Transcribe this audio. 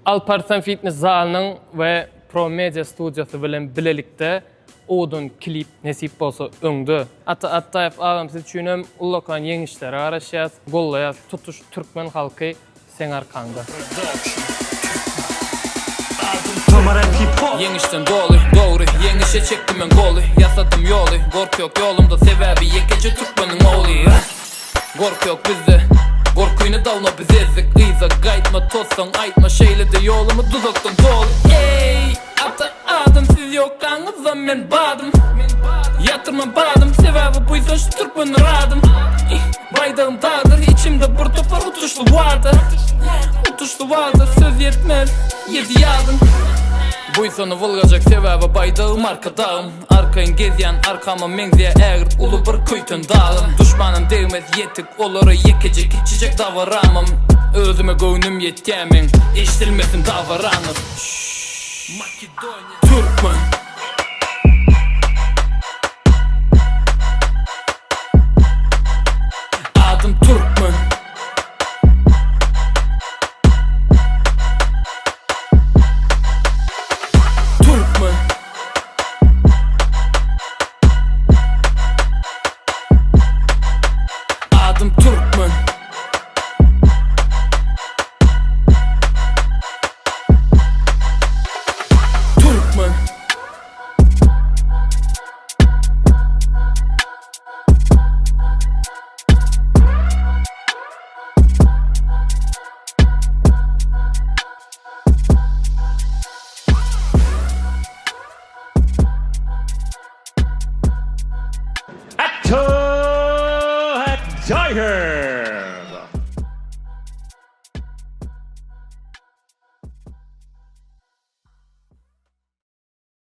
Alparslan Fitness zalının ve Pro Media Studiosu bilen bilelikde odun klip nesip bolsa öňdü. Ataýew agamsy üçinem ullakan ýeňişleri araşýas, gollaýas, tutuş türkmen halky sen arkanda. Yeňişden doğru, yeňişe çekdim ben golu. Yasadım yolu, gork yok yolumda sebebi yekece türkmenin oğlu. Gork yok bizde, gorkuyunu dalma biz ezik. Iza gaytma tozsan aytma şeyle de yolumu tuzaktan dolu. Ey ata adım siz yok anızdan men badım. Yatırma badım sebebi buysa şu türkmenin radım. Baydağım dağdır içimde bir topar utuşlu vardı. Utuşlu vardı söz yetmez yedi yağdın. Bu insanı vılgacak sebebi baydağım arkadağım. Arkayın gezyen arkama menziye eğir ulu bir kuytun dağım. Düşmanın değmez yetik oları yekecek içecek davaramam. Özüme göğnüm yetkemin eştilmesin davaranım. Makedonya.